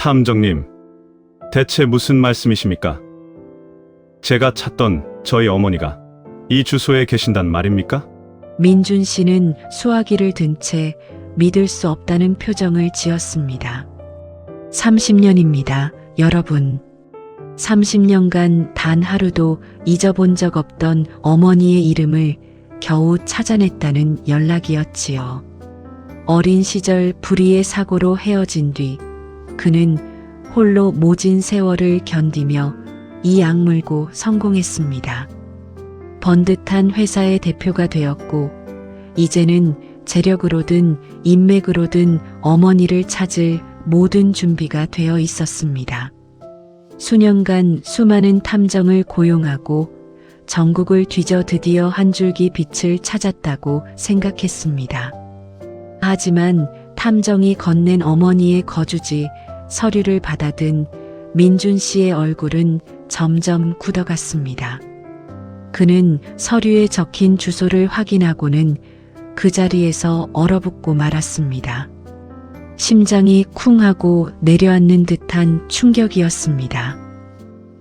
탐정님, 대체 무슨 말씀이십니까? 제가 찾던 저희 어머니가 이 주소에 계신단 말입니까? 민준 씨는 수화기를 든 채 믿을 수 없다는 표정을 지었습니다. 30년입니다, 여러분. 30년간 단 하루도 잊어본 적 없던 어머니의 이름을 겨우 찾아냈다는 연락이었지요. 어린 시절 불의의 사고로 헤어진 뒤 그는 홀로 모진 세월을 견디며 이 악물고 성공했습니다. 번듯한 회사의 대표가 되었고 이제는 재력으로든 인맥으로든 어머니를 찾을 모든 준비가 되어 있었습니다. 수년간 수많은 탐정을 고용하고 전국을 뒤져 드디어 한 줄기 빛을 찾았다고 생각했습니다. 하지만 탐정이 건넨 어머니의 거주지 서류를 받아든 민준 씨의 얼굴은 점점 굳어갔습니다. 그는 서류에 적힌 주소를 확인하고는 그 자리에서 얼어붙고 말았습니다. 심장이 쿵 하고 내려앉는 듯한 충격이었습니다.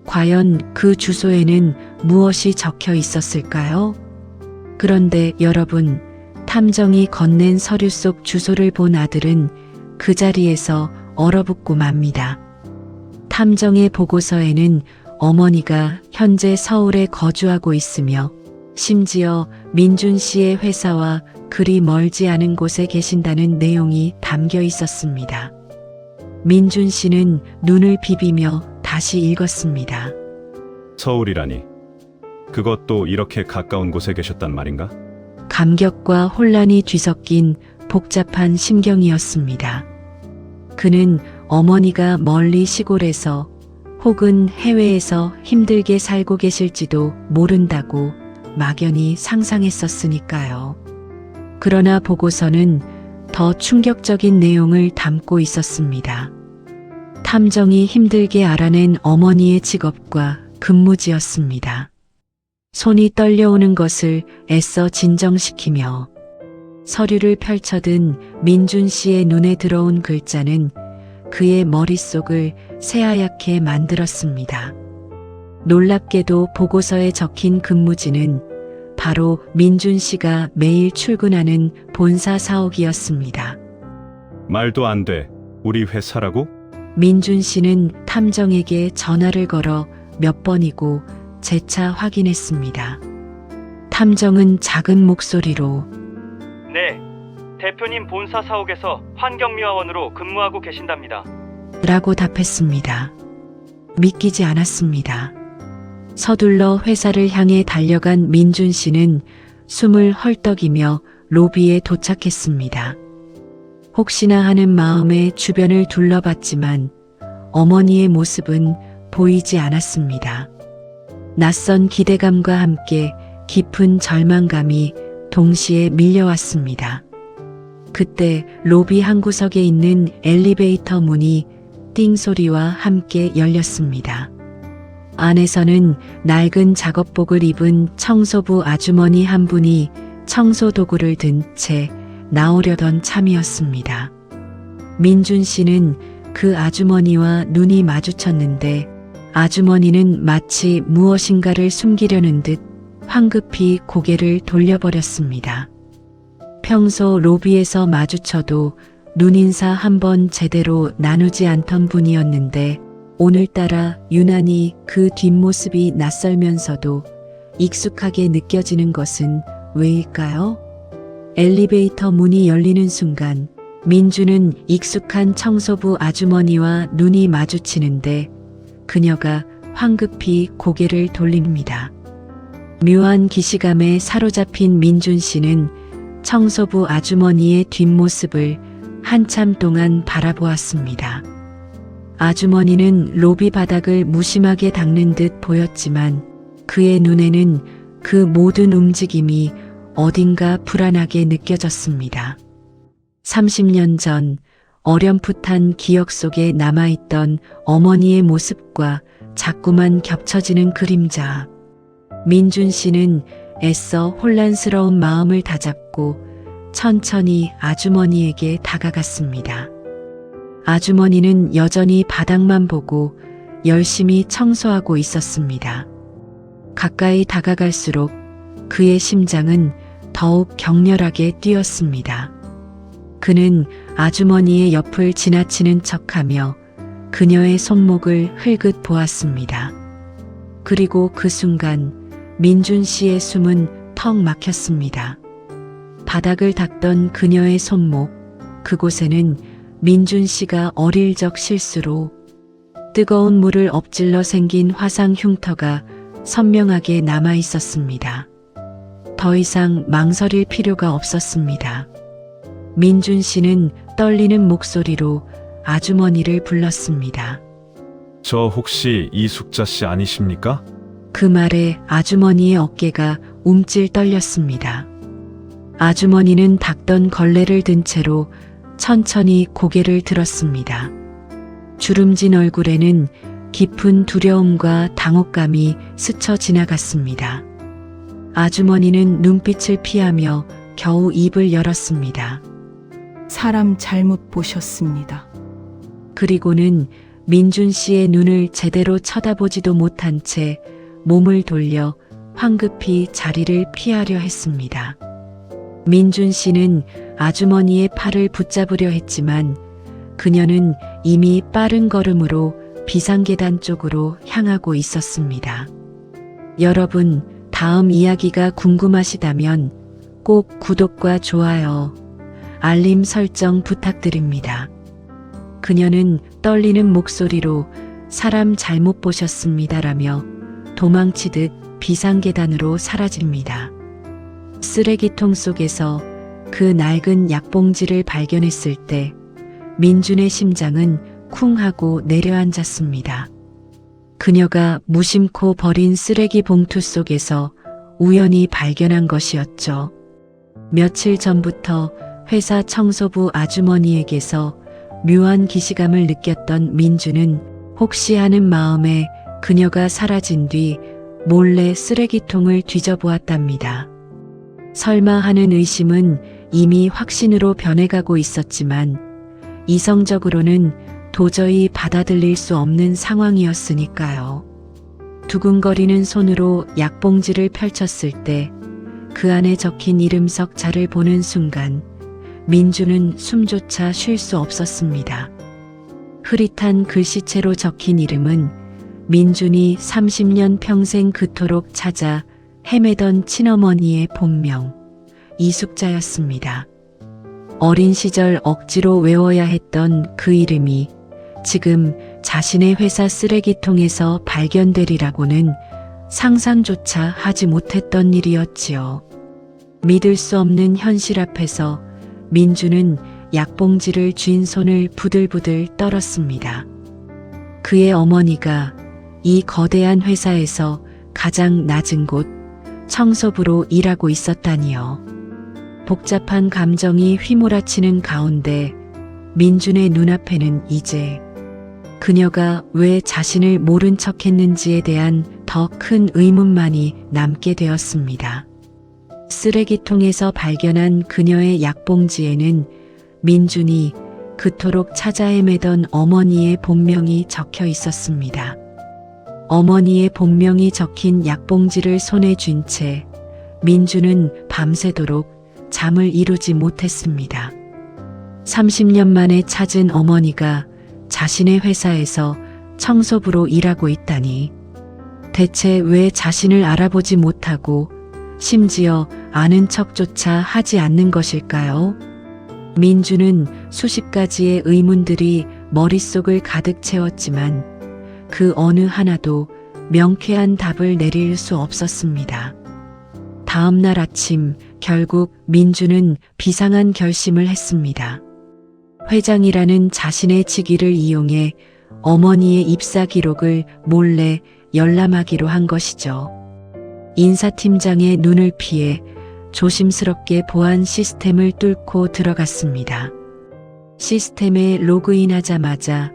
과연 그 주소에는 무엇이 적혀 있었을까요? 그런데 여러분, 탐정이 건넨 서류 속 주소를 본 아들은 그 자리에서 얼어붙고 맙니다. 탐정의 보고서에는 어머니가 현재 서울에 거주하고 있으며 심지어 민준 씨의 회사와 그리 멀지 않은 곳에 계신다는 내용이 담겨 있었습니다. 민준 씨는 눈을 비비며 다시 읽었습니다. 서울이라니. 그것도 이렇게 가까운 곳에 계셨단 말인가? 감격과 혼란이 뒤섞인 복잡한 심경이었습니다. 그는 어머니가 멀리 시골에서 혹은 해외에서 힘들게 살고 계실지도 모른다고 막연히 상상했었으니까요. 그러나 보고서는 더 충격적인 내용을 담고 있었습니다. 탐정이 힘들게 알아낸 어머니의 직업과 근무지였습니다. 손이 떨려오는 것을 애써 진정시키며 서류를 펼쳐든 민준 씨의 눈에 들어온 글자는 그의 머릿속을 새하얗게 만들었습니다. 놀랍게도 보고서에 적힌 근무지는 바로 민준 씨가 매일 출근하는 본사 사옥이었습니다. 말도 안 돼. 우리 회사라고? 민준 씨는 탐정에게 전화를 걸어 몇 번이고 재차 확인했습니다. 탐정은 작은 목소리로 네, 대표님 본사 사옥에서 환경미화원으로 근무하고 계신답니다. 라고 답했습니다. 믿기지 않았습니다. 서둘러 회사를 향해 달려간 민준 씨는 숨을 헐떡이며 로비에 도착했습니다. 혹시나 하는 마음에 주변을 둘러봤지만 어머니의 모습은 보이지 않았습니다. 낯선 기대감과 함께 깊은 절망감이 동시에 밀려왔습니다. 그때 로비 한 구석에 있는 엘리베이터 문이 띵 소리와 함께 열렸습니다. 안에서는 낡은 작업복을 입은 청소부 아주머니 한 분이 청소 도구를 든 채 나오려던 참이었습니다. 민준 씨는 그 아주머니와 눈이 마주쳤는데 아주머니는 마치 무엇인가를 숨기려는 듯 황급히 고개를 돌려버렸습니다. 평소 로비에서 마주쳐도 눈인사 한 번 제대로 나누지 않던 분이었는데 오늘따라 유난히 그 뒷모습이 낯설면서도 익숙하게 느껴지는 것은 왜일까요? 엘리베이터 문이 열리는 순간 민주는 익숙한 청소부 아주머니와 눈이 마주치는데 그녀가 황급히 고개를 돌립니다. 묘한 기시감에 사로잡힌 민준 씨는 청소부 아주머니의 뒷모습을 한참 동안 바라보았습니다. 아주머니는 로비 바닥을 무심하게 닦는 듯 보였지만 그의 눈에는 그 모든 움직임이 어딘가 불안하게 느껴졌습니다. 30년 전 어렴풋한 기억 속에 남아있던 어머니의 모습과 자꾸만 겹쳐지는 그림자. 민준 씨는 애써 혼란스러운 마음을 다잡고 천천히 아주머니에게 다가갔습니다. 아주머니는 여전히 바닥만 보고 열심히 청소하고 있었습니다. 가까이 다가갈수록 그의 심장은 더욱 격렬하게 뛰었습니다. 그는 아주머니의 옆을 지나치는 척하며 그녀의 손목을 흘끗 보았습니다. 그리고 그 순간 민준 씨의 숨은 턱 막혔습니다. 바닥을 닦던 그녀의 손목, 그곳에는 민준 씨가 어릴 적 실수로 뜨거운 물을 엎질러 생긴 화상 흉터가 선명하게 남아 있었습니다. 더 이상 망설일 필요가 없었습니다. 민준 씨는 떨리는 목소리로 아주머니를 불렀습니다. 저 혹시 이숙자 씨 아니십니까? 그 말에 아주머니의 어깨가 움찔 떨렸습니다. 아주머니는 닦던 걸레를 든 채로 천천히 고개를 들었습니다. 주름진 얼굴에는 깊은 두려움과 당혹감이 스쳐 지나갔습니다. 아주머니는 눈빛을 피하며 겨우 입을 열었습니다. 사람 잘못 보셨습니다. 그리고는 민준 씨의 눈을 제대로 쳐다보지도 못한 채 몸을 돌려 황급히 자리를 피하려 했습니다. 민준 씨는 아주머니의 팔을 붙잡으려 했지만 그녀는 이미 빠른 걸음으로 비상계단 쪽으로 향하고 있었습니다. 여러분, 다음 이야기가 궁금하시다면 꼭 구독과 좋아요, 알림 설정 부탁드립니다. 그녀는 떨리는 목소리로 사람 잘못 보셨습니다라며 도망치듯 비상계단으로 사라집니다. 쓰레기통 속에서 그 낡은 약봉지를 발견했을 때 민준의 심장은 쿵 하고 내려앉았습니다. 그녀가 무심코 버린 쓰레기 봉투 속에서 우연히 발견한 것이었죠. 며칠 전부터 회사 청소부 아주머니에게서 묘한 기시감을 느꼈던 민주는 혹시 하는 마음에 그녀가 사라진 뒤 몰래 쓰레기통을 뒤져보았답니다. 설마 하는 의심은 이미 확신으로 변해가고 있었지만 이성적으로는 도저히 받아들일 수 없는 상황이었으니까요. 두근거리는 손으로 약봉지를 펼쳤을 때 그 안에 적힌 이름 석자를 보는 순간 민주는 숨조차 쉴 수 없었습니다. 흐릿한 글씨체로 적힌 이름은 민준이 30년 평생 그토록 찾아 헤매던 친어머니의 본명 이숙자였습니다. 어린 시절 억지로 외워야 했던 그 이름이 지금 자신의 회사 쓰레기통에서 발견되리라고는 상상조차 하지 못했던 일이었지요. 믿을 수 없는 현실 앞에서 민주는 약봉지를 쥔 손을 부들부들 떨었습니다. 그의 어머니가 이 거대한 회사에서 가장 낮은 곳 청소부로 일하고 있었다니요. 복잡한 감정이 휘몰아치는 가운데 민준의 눈앞에는 이제 그녀가 왜 자신을 모른 척했는지에 대한 더 큰 의문만이 남게 되었습니다. 쓰레기통에서 발견한 그녀의 약봉지에는 민준이 그토록 찾아 헤매던 어머니의 본명이 적혀 있었습니다. 어머니의 본명이 적힌 약봉지를 손에 쥔 채 민준은 밤새도록 잠을 이루지 못했습니다. 30년 만에 찾은 어머니가 자신의 회사에서 청소부로 일하고 있다니 대체 왜 자신을 알아보지 못하고 심지어 아는 척조차 하지 않는 것일까요? 민주는 수십 가지의 의문들이 머릿속을 가득 채웠지만 그 어느 하나도 명쾌한 답을 내릴 수 없었습니다. 다음 날 아침 결국 민주는 비상한 결심을 했습니다. 회장이라는 자신의 직위를 이용해 어머니의 입사 기록을 몰래 열람하기로 한 것이죠. 인사팀장의 눈을 피해 조심스럽게 보안 시스템을 뚫고 들어갔습니다. 시스템에 로그인하자마자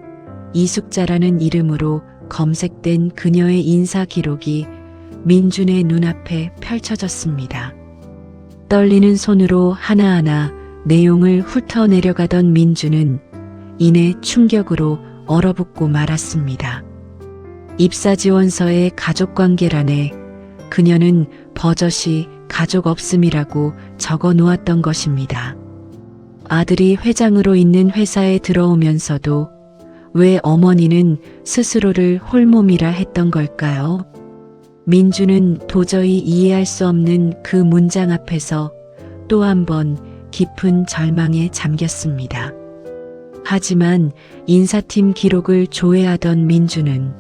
이숙자라는 이름으로 검색된 그녀의 인사 기록이 민준의 눈앞에 펼쳐졌습니다. 떨리는 손으로 하나하나 내용을 훑어내려가던 민준은 이내 충격으로 얼어붙고 말았습니다. 입사지원서의 가족관계란에 그녀는 버젓이 가족 없음이라고 적어 놓았던 것입니다. 아들이 회장으로 있는 회사에 들어오면서도 왜 어머니는 스스로를 홀몸이라 했던 걸까요? 민주는 도저히 이해할 수 없는 그 문장 앞에서 또 한 번 깊은 절망에 잠겼습니다. 하지만 인사팀 기록을 조회하던 민주는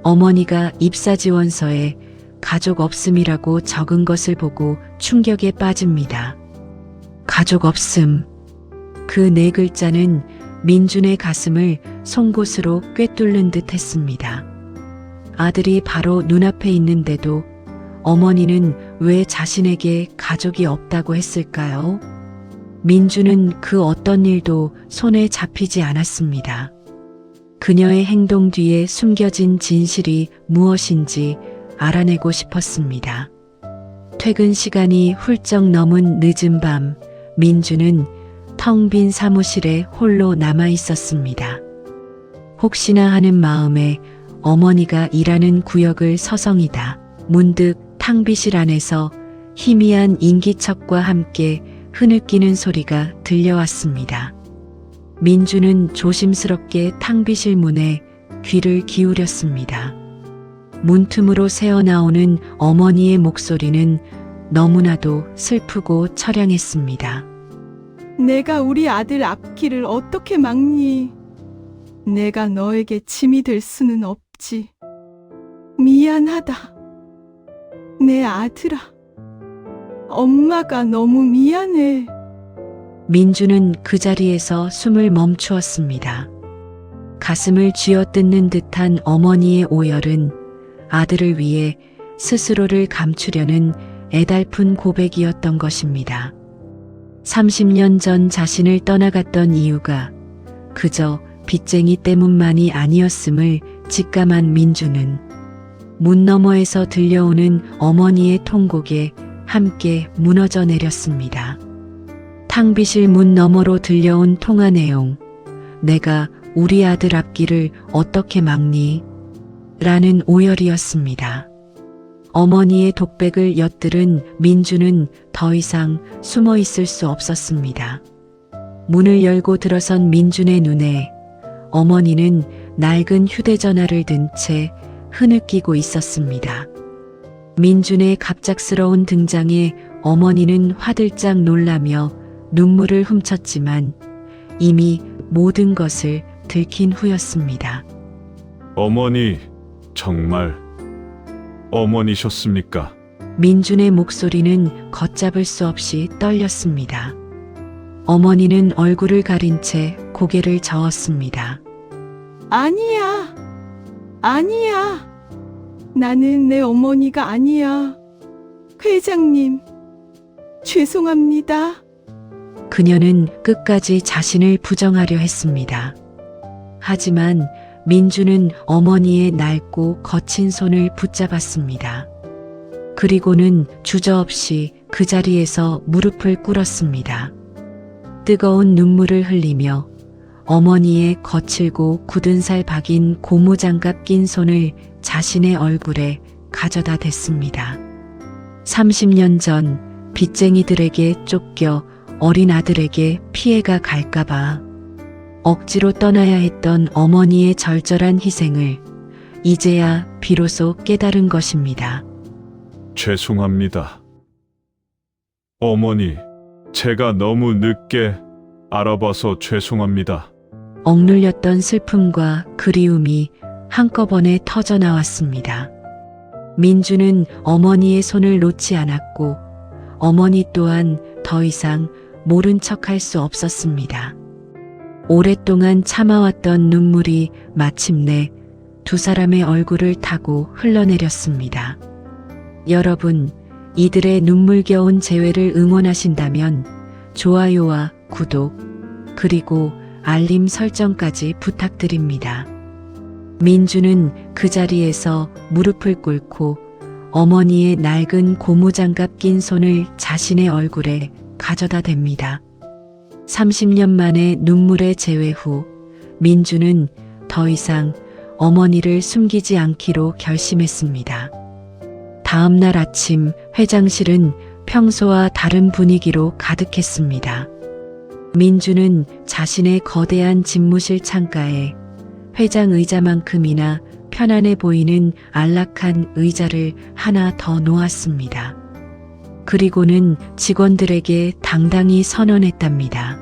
어머니가 입사지원서에 가족 없음이라고 적은 것을 보고 충격에 빠집니다. 가족 없음. 그 네 글자는 민준의 가슴을 송곳으로 꿰뚫는 듯 했습니다. 아들이 바로 눈앞에 있는데도 어머니는 왜 자신에게 가족이 없다고 했을까요? 민주는 그 어떤 일도 손에 잡히지 않았습니다. 그녀의 행동 뒤에 숨겨진 진실이 무엇인지 알아내고 싶었습니다. 퇴근 시간이 훌쩍 넘은 늦은 밤, 민주는 텅 빈 사무실에 홀로 남아 있었습니다. 혹시나 하는 마음에 어머니가 일하는 구역을 서성이다 문득 탕비실 안에서 희미한 인기척과 함께 흐느끼는 소리가 들려왔습니다. 민주는 조심스럽게 탕비실 문에 귀를 기울였습니다. 문틈으로 새어나오는 어머니의 목소리는 너무나도 슬프고 처량했습니다. 내가 우리 아들 앞길을 어떻게 막니? 내가 너에게 짐이 될 수는 없지. 미안하다. 내 아들아. 엄마가 너무 미안해. 민주는 그 자리에서 숨을 멈추었습니다. 가슴을 쥐어뜯는 듯한 어머니의 오열은 아들을 위해 스스로를 감추려는 애달픈 고백이었던 것입니다. 30년 전 자신을 떠나갔던 이유가 그저 빚쟁이 때문만이 아니었음을 직감한 민주는 문 너머에서 들려오는 어머니의 통곡에 함께 무너져 내렸습니다. 탕비실 문 너머로 들려온 통화 내용. 내가 우리 아들 앞길을 어떻게 막니? 라는 오열이었습니다. 어머니의 독백을 엿들은 민주는 더 이상 숨어 있을 수 없었습니다. 문을 열고 들어선 민준의 눈에 어머니는 낡은 휴대전화를 든 채 흐느끼고 있었습니다. 민준의 갑작스러운 등장에 어머니는 화들짝 놀라며 눈물을 훔쳤지만 이미 모든 것을 들킨 후였습니다. 어머니, 정말 어머니셨습니까? 민준의 목소리는 걷잡을 수 없이 떨렸습니다. 어머니는 얼굴을 가린 채 고개를 저었습니다. 아니야. 아니야. 나는 내 어머니가 아니야. 회장님, 죄송합니다. 그녀는 끝까지 자신을 부정하려 했습니다. 하지만 민주는 어머니의 낡고 거친 손을 붙잡았습니다. 그리고는 주저없이 그 자리에서 무릎을 꿇었습니다. 뜨거운 눈물을 흘리며 어머니의 거칠고 굳은 살 박인 고무장갑 낀 손을 자신의 얼굴에 가져다 댔습니다. 30년 전 빚쟁이들에게 쫓겨 어린 아들에게 피해가 갈까봐 억지로 떠나야 했던 어머니의 절절한 희생을 이제야 비로소 깨달은 것입니다. 죄송합니다. 어머니, 제가 너무 늦게 알아봐서 죄송합니다. 억눌렸던 슬픔과 그리움이 한꺼번에 터져 나왔습니다. 민주는 어머니의 손을 놓지 않았고 어머니 또한 더 이상 모른 척할 수 없었습니다. 오랫동안 참아왔던 눈물이 마침내 두 사람의 얼굴을 타고 흘러내렸습니다. 여러분, 이들의 눈물겨운 재회를 응원하신다면 좋아요와 구독, 그리고 알림 설정까지 부탁드립니다. 민주는 그 자리에서 무릎을 꿇고 어머니의 낡은 고무장갑 낀 손을 자신의 얼굴에 가져다 댑니다. 30년 만에 눈물의 재회 후 민주는 더 이상 어머니를 숨기지 않기로 결심했습니다. 다음 날 아침 회장실은 평소와 다른 분위기로 가득했습니다. 민주는 자신의 거대한 집무실 창가에 회장 의자만큼이나 편안해 보이는 안락한 의자를 하나 더 놓았습니다. 그리고는 직원들에게 당당히 선언했답니다.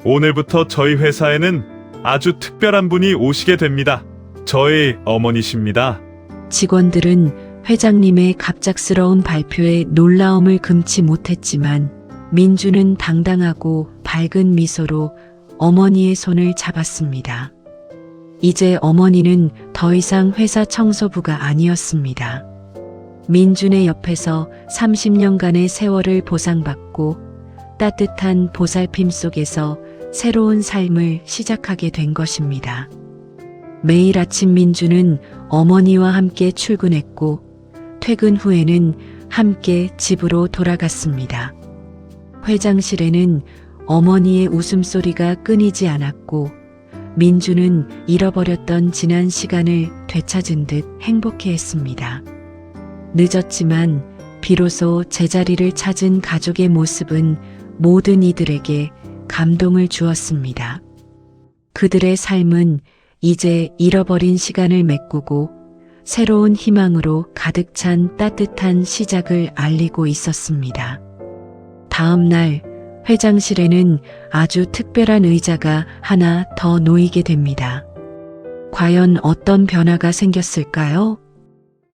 오늘부터 저희 회사에는 아주 특별한 분이 오시게 됩니다. 저희 어머니십니다. 직원들은 회장님의 갑작스러운 발표에 놀라움을 금치 못했지만 민주는 당당하고 밝은 미소로 어머니의 손을 잡았습니다. 이제 어머니는 더 이상 회사 청소부가 아니었습니다. 민준의 옆에서 30년간의 세월을 보상받고 따뜻한 보살핌 속에서 새로운 삶을 시작하게 된 것입니다. 매일 아침 민주는 어머니와 함께 출근했고 퇴근 후에는 함께 집으로 돌아갔습니다. 회장실에는 어머니의 웃음소리가 끊이지 않았고 민주는 잃어버렸던 지난 시간을 되찾은 듯 행복해했습니다. 늦었지만 비로소 제자리를 찾은 가족의 모습은 모든 이들에게 감동을 주었습니다. 그들의 삶은 이제 잃어버린 시간을 메꾸고 새로운 희망으로 가득 찬 따뜻한 시작을 알리고 있었습니다. 다음 날 회장실에는 아주 특별한 의자가 하나 더 놓이게 됩니다. 과연 어떤 변화가 생겼을까요?